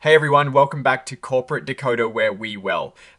Hey everyone, welcome back to Corporate Decoder where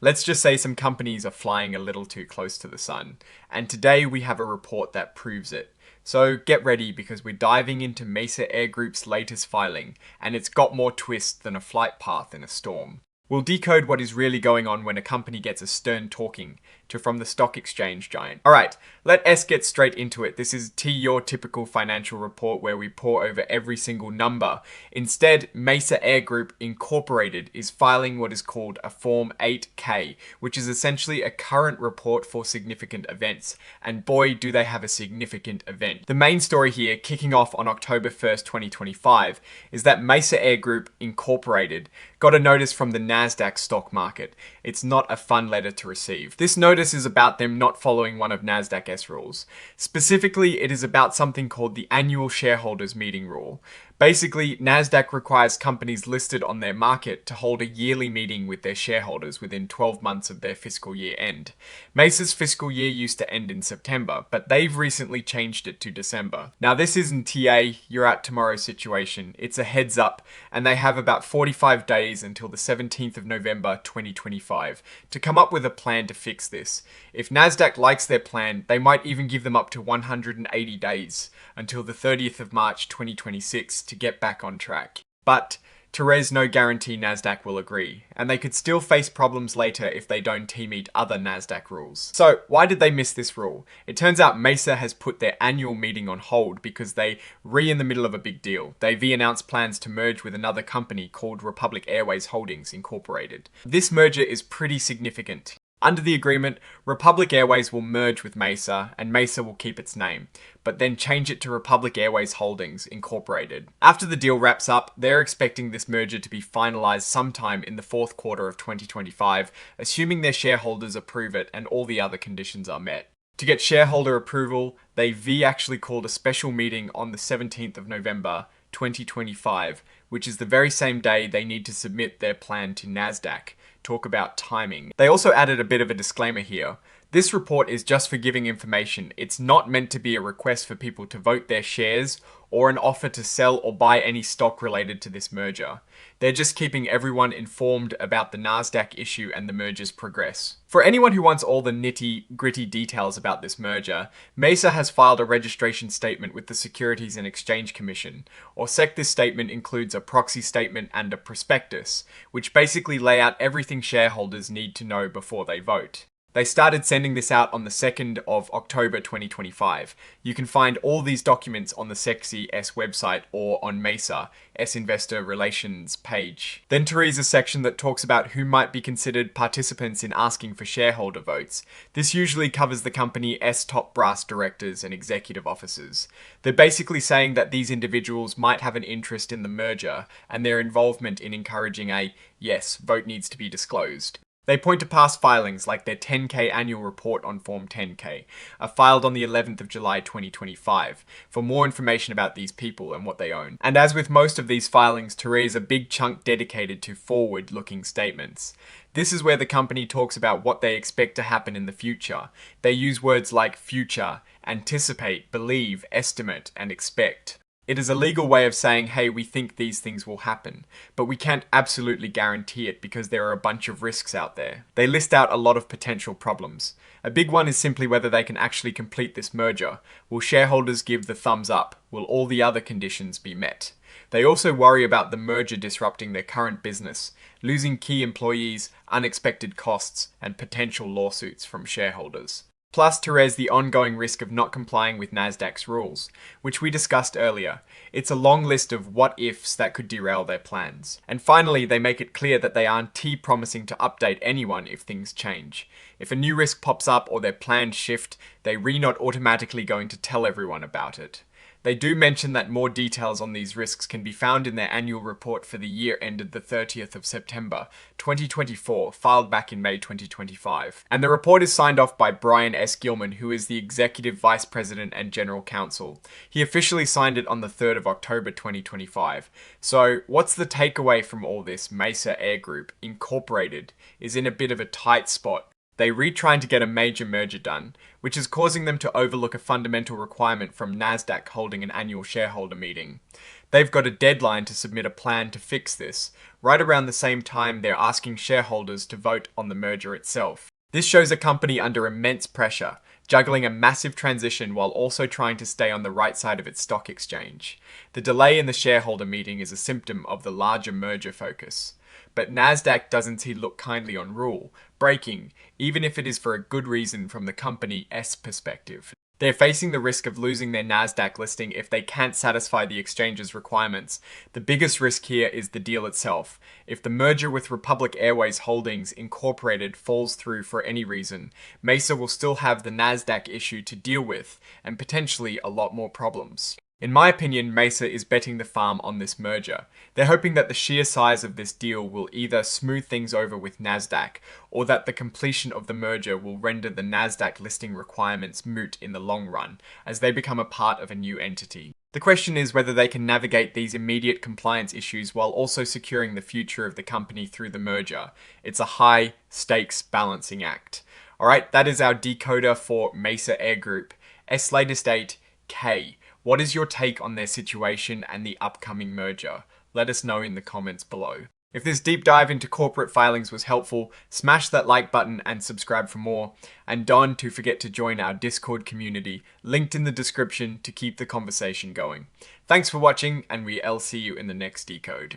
let's just say some companies are flying a little too close to the sun. And today we have a report that proves it. So get ready because we're diving into Mesa Air Group's latest filing, and it's got more twists than a flight path in a storm. We'll decode what is really going on when a company gets a stern talking to from the stock exchange giant. Alright, let us get straight into it. This is your typical financial report where we pour over every single number. Instead, Mesa Air Group Incorporated is filing what is called a Form 8K, which is essentially a current report for significant events. And boy, do they have a significant event. The main story here, kicking off on October 1st, 2025, is that Mesa Air Group Incorporated got a notice from the Nasdaq stock market. It's not a fun letter to receive. This notice is about them not following one of Nasdaq's rules. Specifically, it is about something called the Annual Shareholders Meeting Rule. Basically, Nasdaq requires companies listed on their market to hold a yearly meeting with their shareholders within 12 months of their fiscal year end. Mesa's fiscal year used to end in September, but they've recently changed it to December. Now this isn't TA, you're out tomorrow situation. It's a heads up, and they have about 45 days until the 17th of November 2025 to come up with a plan to fix this. If Nasdaq likes their plan, they might even give them up to 180 days until the 30th of March 2026 to get back on track. But Therese no guarantee Nasdaq will agree, and they could still face problems later if they don't meet other Nasdaq rules. So why did they miss this rule? It turns out Mesa has put their annual meeting on hold because they in the middle of a big deal. They've announced plans to merge with another company called Republic Airways Holdings Incorporated. This merger is pretty significant. Under the agreement, Republic Airways will merge with Mesa, and Mesa will keep its name, but then change it to Republic Airways Holdings Incorporated. After the deal wraps up, they're expecting this merger to be finalized sometime in the fourth quarter of 2025, assuming their shareholders approve it and all the other conditions are met. To get shareholder approval, they actually called a special meeting on the 17th of November 2025, which is the very same day they need to submit their plan to Nasdaq. Talk about timing. They also added a bit of a disclaimer here. This report is just for giving information. It's not meant to be a request for people to vote their shares or an offer to sell or buy any stock related to this merger. They're just keeping everyone informed about the Nasdaq issue and the merger's progress. For anyone who wants all the nitty-gritty details about this merger, Mesa has filed a registration statement with the Securities and Exchange Commission, or SEC. This statement includes a proxy statement and a prospectus, which basically lay out everything shareholders need to know before they vote. They started sending this out on the 2nd of October 2025. You can find all these documents on the Sexy S website or on Mesa S Investor Relations page. Then There's a section that talks about who might be considered participants in asking for shareholder votes. This usually covers the company S top brass directors and executive officers. They're basically saying that these individuals might have an interest in the merger and their involvement in encouraging a, yes, vote needs to be disclosed. They point to past filings like their 10K annual report on Form 10K, filed on the 11th of July 2025, for more information about these people and what they own. And as with most of these filings, is a big chunk dedicated to forward-looking statements. This is where the company talks about what they expect to happen in the future. They use words like future, anticipate, believe, estimate, and expect. It is a legal way of saying, hey, we think these things will happen, but we can't absolutely guarantee it because there are a bunch of risks out there. They list out a lot of potential problems. A big one is simply whether they can actually complete this merger. Will shareholders give the thumbs up? Will all the other conditions be met? They also worry about the merger disrupting their current business, losing key employees, unexpected costs, and potential lawsuits from shareholders. Plus, Therese, the ongoing risk of not complying with Nasdaq's rules, which we discussed earlier. It's a long list of what-ifs that could derail their plans. And finally, they make it clear that they aren't promising to update anyone if things change. If a new risk pops up or their plans shift, they're not automatically going to tell everyone about it. They do mention that more details on these risks can be found in their annual report for the year ended the 30th of September 2024, filed back in May 2025. And the report is signed off by Brian S. Gilman, who is the Executive Vice President and General Counsel. He officially signed it on the 3rd of October 2025. So what's the takeaway from all this? Mesa Air Group Incorporated is in a bit of a tight spot. They trying to get a major merger done, which is causing them to overlook a fundamental requirement from Nasdaq holding an annual shareholder meeting. They've got a deadline to submit a plan to fix this, right around the same time they're asking shareholders to vote on the merger itself. This shows a company under immense pressure, juggling a massive transition while also trying to stay on the right side of its stock exchange. The delay in the shareholder meeting is a symptom of the larger merger focus. But Nasdaq doesn't look kindly on rule breaking, even if it is for a good reason from the company's perspective. They're facing the risk of losing their Nasdaq listing if they can't satisfy the exchange's requirements. The biggest risk here is the deal itself. If the merger with Republic Airways Holdings Incorporated falls through for any reason, Mesa will still have the Nasdaq issue to deal with, and potentially a lot more problems. In my opinion, Mesa is betting the farm on this merger. They're hoping that the sheer size of this deal will either smooth things over with Nasdaq, or that the completion of the merger will render the Nasdaq listing requirements moot in the long run, as they become a part of a new entity. The question is whether they can navigate these immediate compliance issues while also securing the future of the company through the merger. It's a high-stakes balancing act. Alright, that is our decoder for Mesa Air Group. S latest date, K. What is your take on their situation and the upcoming merger? Let us know in the comments below. If this deep dive into corporate filings was helpful, smash that like button and subscribe for more. And don't forget to join our Discord community, linked in the description to keep the conversation going. Thanks for watching, and we'll see you in the next decode.